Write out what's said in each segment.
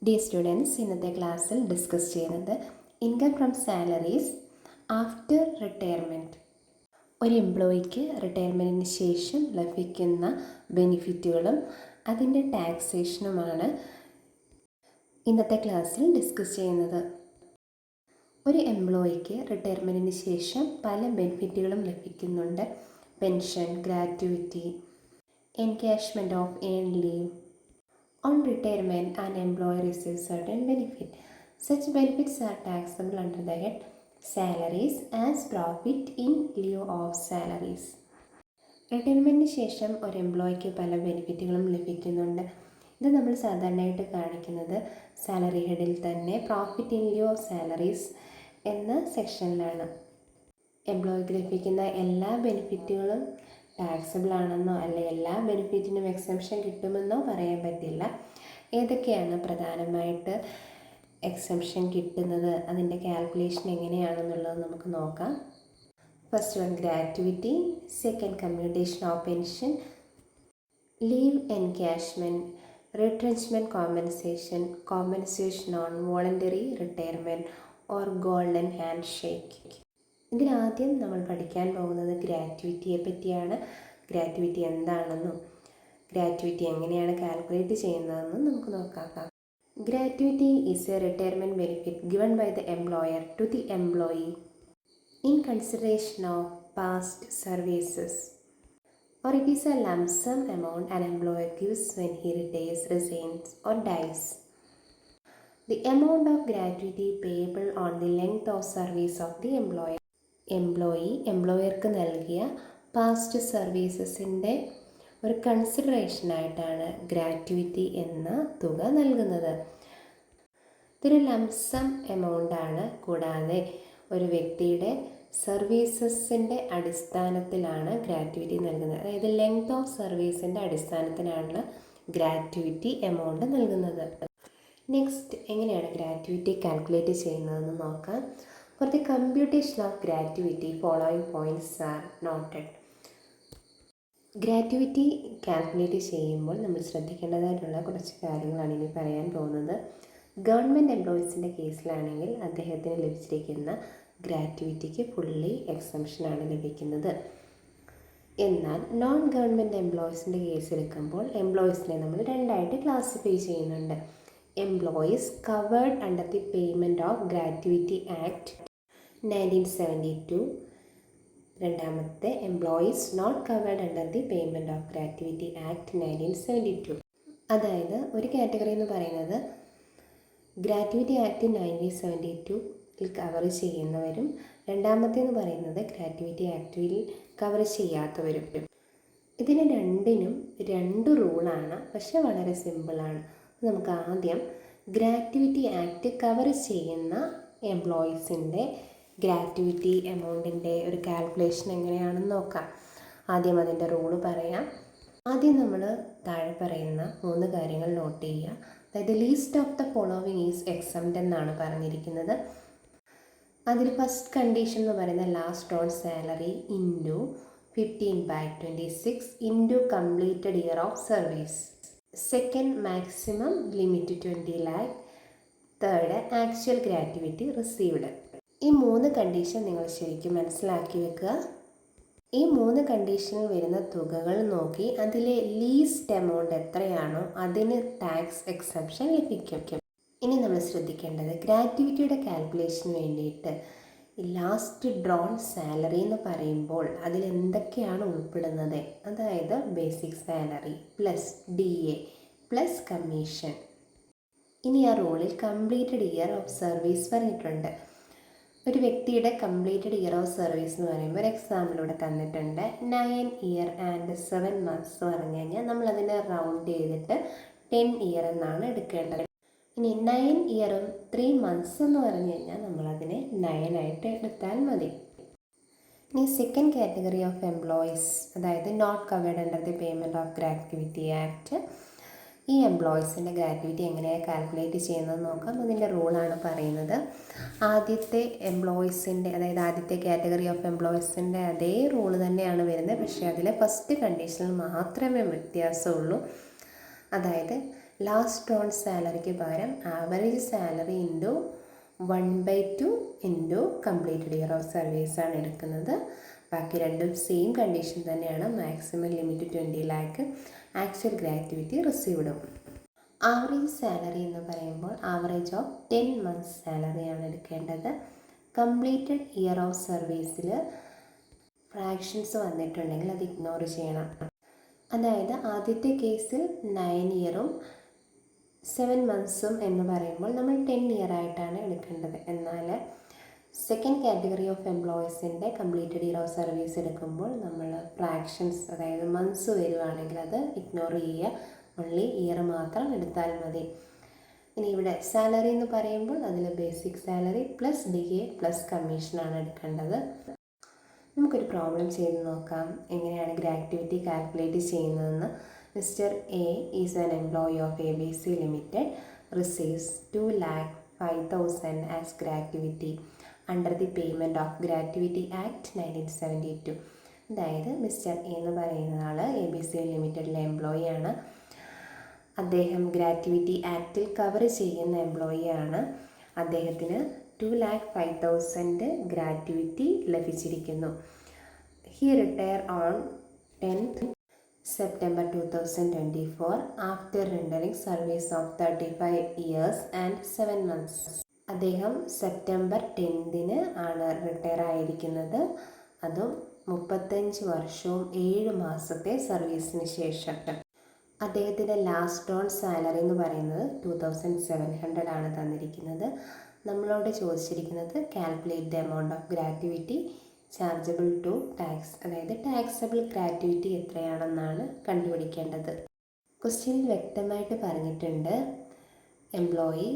Dear students, ഇന്നത്തെ ക്ലാസ്സിൽ discuss ചെയ്യുന്നത് income from salaries after retirement. ഒരു എംപ്ലോയിക്ക് റിട്ടയർമെൻറ്റിന് ശേഷം ലഭിക്കുന്ന ബെനിഫിറ്റുകളും അതിൻ്റെ ടാക്സേഷനുമാണ് ഇന്നത്തെ ക്ലാസ്സിൽ ഡിസ്കസ് ചെയ്യുന്നത്. ഒരു എംപ്ലോയിക്ക് റിട്ടയർമെൻറ്റിന് ശേഷം പല ബെനിഫിറ്റുകളും ലഭിക്കുന്നുണ്ട്. Pension, gratuity, എൻകാഷ്മെൻറ്റ് of earn leave. On retirement, an employee receives certain benefit. Such benefits are taxable under the head salaries as profit in lieu of salaries. റിട്ടയർമെൻറ്റിന് ശേഷം ഒരു എംപ്ലോയിക്ക് പല ബെനിഫിറ്റുകളും ലഭിക്കുന്നുണ്ട്. ഇത് നമ്മൾ സാധാരണയായിട്ട് കാണിക്കുന്നത് സാലറി ഹെഡിൽ തന്നെ പ്രോഫിറ്റ് ഇൻ ലിeu ഓഫ് സാലറീസ് എന്ന സെക്ഷനിലാണ്. എംപ്ലോയിക്ക് ലഭിക്കുന്ന എല്ലാ ബെനിഫിറ്റുകളും ടാക്സബിൾ ആണെന്നോ അല്ലെങ്കിൽ എല്ലാ ബെനിഫിറ്റിനും എക്സംഷൻ കിട്ടുമെന്നോ പറയാൻ പറ്റില്ല. ഏതൊക്കെയാണ് പ്രധാനമായിട്ട് എക്സംഷൻ കിട്ടുന്നത്, അതിൻ്റെ കാൽക്കുലേഷൻ എങ്ങനെയാണെന്നുള്ളത് നമുക്ക് നോക്കാം. First one gratuity, second commutation of pension, leave encashment, retrenchment compensation, compensation on voluntary retirement or golden handshake. ഇതിലാദ്യം നമ്മൾ പഠിക്കാൻ പോകുന്നത് ഗ്രാറ്റുവിറ്റിയെ പറ്റിയാണ്. ഗ്രാറ്റുവിറ്റി എന്താണെന്നും ഗ്രാറ്റുവിറ്റി എങ്ങനെയാണ് കാൽക്കുലേറ്റ് ചെയ്യുന്നതെന്നും നമുക്ക് നോക്കാം. Gratuity is a retirement benefit given by the employer to the employee in consideration of past services, or it is a lump sum amount an employer gives when he retires, resigns or dies. The amount of gratuity payable on the length of service of the employer. എംപ്ലോയർക്ക് നൽകിയ past സർവീസസിൻ്റെ ഒരു കൺസിഡറേഷനായിട്ടാണ് gratuity എന്ന തുക നൽകുന്നത്. ഇതൊരു lump sum എമൗണ്ടാണ്. കൂടാതെ ഒരു വ്യക്തിയുടെ സർവീസസിൻ്റെ അടിസ്ഥാനത്തിലാണ് ഗ്രാറ്റുവിറ്റി നൽകുന്നത്. അതായത് ലെങ്ത് ഓഫ് സർവീസിൻ്റെ അടിസ്ഥാനത്തിലാണ് ഗ്രാറ്റുവിറ്റി എമൗണ്ട് നൽകുന്നത്. നെക്സ്റ്റ്, എങ്ങനെയാണ് ഗ്രാറ്റുവിറ്റി കാൽക്കുലേറ്റ് ചെയ്യുന്നതെന്ന് നോക്കാം. For the computation of gratuity, following points are noted. Gratuity calculate ചെയ്യുമ്പോൾ നമ്മൾ ശ്രദ്ധിക്കേണ്ടതായിട്ടുള്ള കുറച്ച് കാര്യങ്ങളാണ് ഇനി പറയാൻ പോകുന്നത്. ഗവൺമെൻറ് എംപ്ലോയീസിൻ്റെ കേസിലാണെങ്കിൽ അദ്ദേഹത്തിന് ലഭിച്ചിരിക്കുന്ന ഗ്രാറ്റുവിറ്റിക്ക് ഫുള്ളി എക്സംഷനാണ് ലഭിക്കുന്നത്. എന്നാൽ നോൺ ഗവൺമെൻറ് എംപ്ലോയീസിൻ്റെ കേസ് എടുക്കുമ്പോൾ എംപ്ലോയീസിനെ നമ്മൾ രണ്ടായിട്ട് ക്ലാസിഫൈ ചെയ്യുന്നുണ്ട്. Employees covered under the payment of gratuity act 1972. രണ്ടാമത്തെ employees not covered under the payment of gratuity act 1972. അതായത് ഒരു കാറ്റഗറി എന്ന് പറയുന്നത് ഗ്രാറ്റുവിറ്റി ആക്ട് 1972 കവർ ചെയ്യുന്നവരും, രണ്ടാമത്തേന്ന് പറയുന്നത് ഗ്രാറ്റുവിറ്റി ആക്ടിൽ കവർ ചെയ്യാത്തവരും. ഇതിന് രണ്ടിനും രണ്ട് റൂളാണ്, പക്ഷെ വളരെ സിമ്പിളാണ്. നമുക്ക് ആദ്യം ഗ്രാറ്റുവിറ്റി ആക്ട് കവർ ചെയ്യുന്ന എംപ്ലോയീസിൻ്റെ ഗ്രാറ്റുവിറ്റി എമൗണ്ടിൻ്റെ ഒരു കാൽക്കുലേഷൻ എങ്ങനെയാണെന്ന് നോക്കാം. ആദ്യം അതിൻ്റെ റൂള് പറയാം. ആദ്യം നമ്മൾ താഴെ പറയുന്ന 3 കാര്യങ്ങൾ നോട്ട് ചെയ്യുക. അതായത് least of the following is exempt എന്നാണ് പറഞ്ഞിരിക്കുന്നത്. അതിൽ ഫസ്റ്റ് കണ്ടീഷൻ എന്ന് പറയുന്നത് last on salary into 15/26 into completed year of service. Second, maximum limit 20 lakh. Third, actual gratuity received. ഈ 3 കണ്ടീഷൻ നിങ്ങൾ ശരിക്കും മനസ്സിലാക്കി വെക്കുക. ഈ 3 കണ്ടീഷനിൽ വരുന്ന തുകകൾ നോക്കി അതിലെ ലീസ്റ്റ് എമൗണ്ട് എത്രയാണോ അതിന് ടാക്സ് എക്സംഷൻ ലഭിക്കും. ഇനി നമ്മൾ ശ്രദ്ധിക്കേണ്ടത് ഗ്രാറ്റുവിറ്റിയുടെ കാൽക്കുലേഷന് വേണ്ടിയിട്ട് ലാസ്റ്റ് ഡ്രോൺ സാലറി എന്ന് പറയുമ്പോൾ അതിൽ എന്തൊക്കെയാണ് ഉൾപ്പെടുന്നത്, അതായത് basic salary plus DA plus commission. ഇനി ആ റോളിൽ കംപ്ലീറ്റഡ് ഇയർ ഓഫ് സർവീസ് പറഞ്ഞിട്ടുണ്ട്. ഒരു വ്യക്തിയുടെ കംപ്ലീറ്റഡ് ഇയർ ഓഫ് സർവീസ് എന്ന് പറയുമ്പോൾ ഒരു എക്സാമ്പിളിലൂടെ തന്നിട്ടുണ്ട്. 9 years and 7 months എന്ന് പറഞ്ഞു കഴിഞ്ഞാൽ നമ്മളതിനെ റൗണ്ട് ചെയ്തിട്ട് 10 years എന്നാണ് എടുക്കേണ്ടത്. ഇനി 9 years 3 months എന്ന് പറഞ്ഞു കഴിഞ്ഞാൽ നമ്മളതിനെ 9 ആയിട്ട് എടുത്താൽ മതി. ഇനി സെക്കൻഡ് കാറ്റഗറി ഓഫ് എംപ്ലോയീസ്, അതായത് not covered under the payment of gratuity act. ഈ എംപ്ലോയീസിൻ്റെ ഗ്രാറ്റുവിറ്റി എങ്ങനെയാണ് കാൽക്കുലേറ്റ് ചെയ്യുന്നത് നോക്കാം. അതിൻ്റെ റൂളാണ് പറയുന്നത്. ആദ്യത്തെ എംപ്ലോയീസിൻ്റെ, അതായത് ആദ്യത്തെ കാറ്റഗറി ഓഫ് എംപ്ലോയീസിൻ്റെ അതേ റൂള് തന്നെയാണ് വരുന്നത്. പക്ഷേ അതിലെ ഫസ്റ്റ് കണ്ടീഷനിൽ മാത്രമേ വ്യത്യാസമുള്ളൂ. അതായത് ലാസ്റ്റ് ഓൺ സാലറിക്ക് പകരം average salary into 1/2 into completed year of സർവീസാണ് എടുക്കുന്നത്. ബാക്കി രണ്ടും സെയിം കണ്ടീഷൻ തന്നെയാണ്. Maximum limit 20 lakh, actual gratuity റിസീവ്ഡും. ആവറേജ് സാലറി എന്ന് പറയുമ്പോൾ ആവറേജ് ഓഫ് 10 months സാലറിയാണ് എടുക്കേണ്ടത്. കംപ്ലീറ്റഡ് ഇയർ ഓഫ് സർവീസിൽ ഫ്രാക്ഷൻസ് വന്നിട്ടുണ്ടെങ്കിൽ അത് ഇഗ്നോർ ചെയ്യണം. അതായത് ആദ്യത്തെ കേസിൽ 9 yearഉം 7 monthsഉം എന്ന് പറയുമ്പോൾ നമ്മൾ 10 year ആയിട്ടാണ് എടുക്കേണ്ടത്. എന്നാൽ സെക്കൻഡ് കാറ്റഗറി ഓഫ് എംപ്ലോയീസിൻ്റെ കംപ്ലീറ്റഡ് ഇയർ ഓഫ് സർവീസ് എടുക്കുമ്പോൾ നമ്മൾ ഫ്രാക്ഷൻസ് അതായത് മന്ത്സ് വരുവാണെങ്കിൽ അത് ഇഗ്നോർ ചെയ്യുക. ഓൺലി ഇയർ മാത്രം എടുത്താൽ മതി. ഇനി ഇവിടെ സാലറി എന്ന് പറയുമ്പോൾ അതിൽ basic salary plus DA plus കമ്മീഷനാണ് എടുക്കേണ്ടത്. നമുക്കൊരു പ്രോബ്ലം ചെയ്ത് നോക്കാം എങ്ങനെയാണ് ഗ്രാറ്റുവിറ്റി കാൽക്കുലേറ്റ് ചെയ്യുന്നതെന്ന്. Mister A is an employee of ABC Limited, receives 2,05,000 as gratuity under the payment of gratuity act 1972. അതായത് മിസ്റ്റർ എ എന്ന് പറയുന്ന ആൾ ABC Limitedലെ എംപ്ലോയിയാണ്. അദ്ദേഹം ഗ്രാറ്റുവിറ്റി ആക്റ്റിൽ കവർ ചെയ്യുന്ന എംപ്ലോയിയാണ്. അദ്ദേഹത്തിന് 2,05,000 ഗ്രാറ്റുവിറ്റി ലഭിച്ചിരിക്കുന്നു. He retire on 10th September 2024 after rendering service of 35 years and 7 months. അദ്ദേഹം September 10th ആണ് retire ആയിരിക്കുന്നത്. അതും 35 വർഷവും 7 മാസത്തെ സർവീസിന് ശേഷം. അദ്ദേഹത്തിൻ്റെ ലാസ്റ്റ് ഓൺ സാലറി എന്ന് പറയുന്നത് 2,700 ആണ് തന്നിരിക്കുന്നത്. നമ്മളോട് ചോദിച്ചിരിക്കുന്നത് calculate the amount of gratuity chargeable to tax, അതായത് ടാക്സബിൾ ഗ്രാറ്റുവിറ്റി എത്രയാണെന്നാണ് കണ്ടുപിടിക്കേണ്ടത്. ക്വസ്റ്റ്യനിൽ വ്യക്തമായിട്ട് പറഞ്ഞിട്ടുണ്ട് എംപ്ലോയി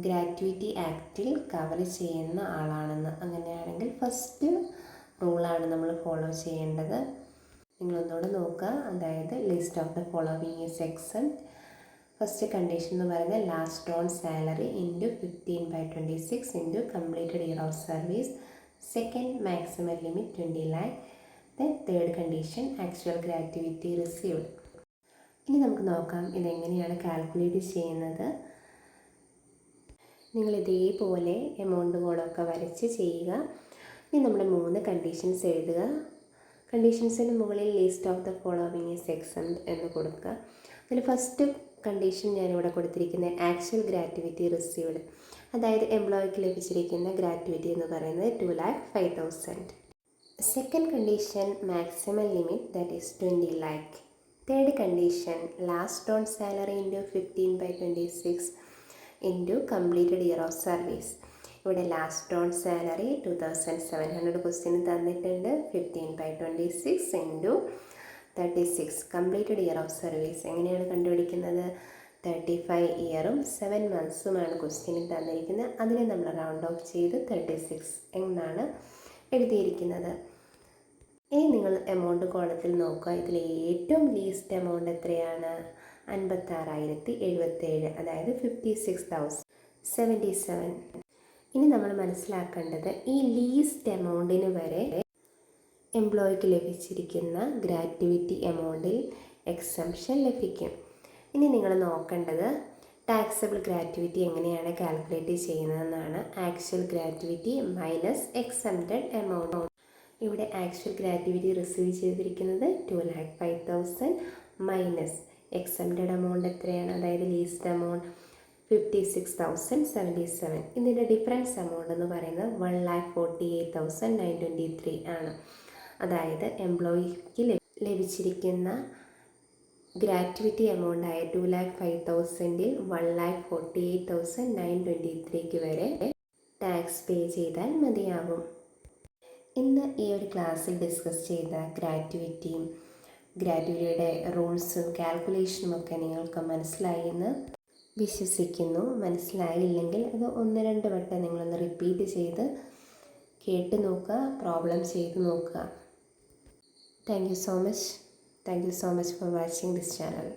ഗ്രാറ്റുവിറ്റി ആക്റ്റിൽ കവർ ചെയ്യുന്ന ആളാണെന്ന്. അങ്ങനെയാണെങ്കിൽ ഫസ്റ്റ് റൂളാണ് നമ്മൾ ഫോളോ ചെയ്യേണ്ടത്. നിങ്ങളൊന്നുകൂടെ നോക്കുക. അതായത് list of the following is except. First condition എന്ന് പറയുന്നത് last on salary into 15/26 into completed year of service. Second maximum limit 20 lakh. Then third condition actual gratuity received. ഇനി നമുക്ക് നോക്കാം ഇതെങ്ങനെയാണ് കാൽക്കുലേറ്റ് ചെയ്യുന്നത്. നിങ്ങൾ ഇതേപോലെ എമൗണ്ടുകളൊക്കെ വരച്ച് ചെയ്യുക. ഇനി നമ്മുടെ 3 കണ്ടീഷൻസ് എഴുതുക. കണ്ടീഷൻസിന് മുകളിൽ list of the following is exempt എന്ന് കൊടുക്കുക. അതിൽ ഫസ്റ്റ് കണ്ടീഷൻ ഞാനിവിടെ കൊടുത്തിരിക്കുന്നത് ആക്ച്വൽ ഗ്രാറ്റുവിറ്റി റിസീവ്ഡ്, അതായത് എംപ്ലോയിക്ക് ലഭിച്ചിരിക്കുന്ന ഗ്രാറ്റുവിറ്റി എന്ന് പറയുന്നത് 2,05,000. Second condition maximum limit that is 20 lakh. Third condition last on salary into 15/26 into completed year of service. ഇവിടെ ലാസ്റ്റ് ഓൺ സാലറി 2,700 ക്വസ്റ്റ്യന് തന്നിട്ടുണ്ട്. 15/26 into 36 completed year of service എങ്ങനെയാണ് കണ്ടുപിടിക്കുന്നത്? 35 yearഉം 7 monthsഉമാണ് ക്വസ്റ്റ്യനിൽ തന്നിരിക്കുന്നത്. അതിനെ നമ്മൾ റൗണ്ട് ഓഫ് ചെയ്ത് 36 എന്നാണ് എഴുതിയിരിക്കുന്നത്. ഇനി നിങ്ങൾ എമൗണ്ട് കോളത്തിൽ നോക്കുക. ഇതിൽ ഏറ്റവും ലീസ്റ്റ് എമൗണ്ട് എത്രയാണ്? 56,077, അതായത് 56,077. ഇനി നമ്മൾ മനസ്സിലാക്കേണ്ടത് ഈ ലീസ്റ്റ് എമൗണ്ടിന് വരെ എംപ്ലോയിക്ക് ലഭിച്ചിരിക്കുന്ന ഗ്രാറ്റുവിറ്റി എമൗണ്ടിൽ എക്സംഷൻ ലഭിക്കും. ഇനി നിങ്ങൾ നോക്കേണ്ടത് ടാക്സബിൾ ഗ്രാറ്റുവിറ്റി എങ്ങനെയാണ് കാൽക്കുലേറ്റ് ചെയ്യുന്നതെന്നാണ്. Actual gratuity minus exempted amount. ഇവിടെ ആക്ച്വൽ ഗ്രാറ്റുവിറ്റി റിസീവ് ചെയ്തിരിക്കുന്നത് 2,05,000 മൈനസ് എക്സംപ്റ്റഡ് എമൗണ്ട് എത്രയാണ്? അതായത് ലീസ്റ്റ് എമൗണ്ട് 56,077. ഇതിൻ്റെ ഡിഫറൻസ് എമൗണ്ട് എന്ന് പറയുന്നത് 1,48,923 ആണ്. അതായത് എംപ്ലോയിക്ക് ലഭിച്ചിരിക്കുന്ന ഗ്രാറ്റുവിറ്റി എമൗണ്ടായ 2,05,000ൽ 1,48,923 വരെ ടാക്സ് പേ ചെയ്താൽ മതിയാകും. ഇന്ന് ഈ ഒരു ക്ലാസ്സിൽ ഡിസ്കസ് ചെയ്ത ഗ്രാറ്റുവിറ്റിയും ഗ്രാറ്റുവിറ്റിയുടെ റൂൾസും കാൽക്കുലേഷനും ഒക്കെ നിങ്ങൾക്ക് മനസ്സിലായി എന്ന് വിശ്വസിക്കുന്നു. മനസ്സിലായില്ലെങ്കിൽ അത് 1-2 വട്ടം നിങ്ങളൊന്ന് റിപ്പീറ്റ് ചെയ്ത് കേട്ട് നോക്കുക, പ്രോബ്ലം ചെയ്ത് നോക്കുക. Thank you so much for watching this channel.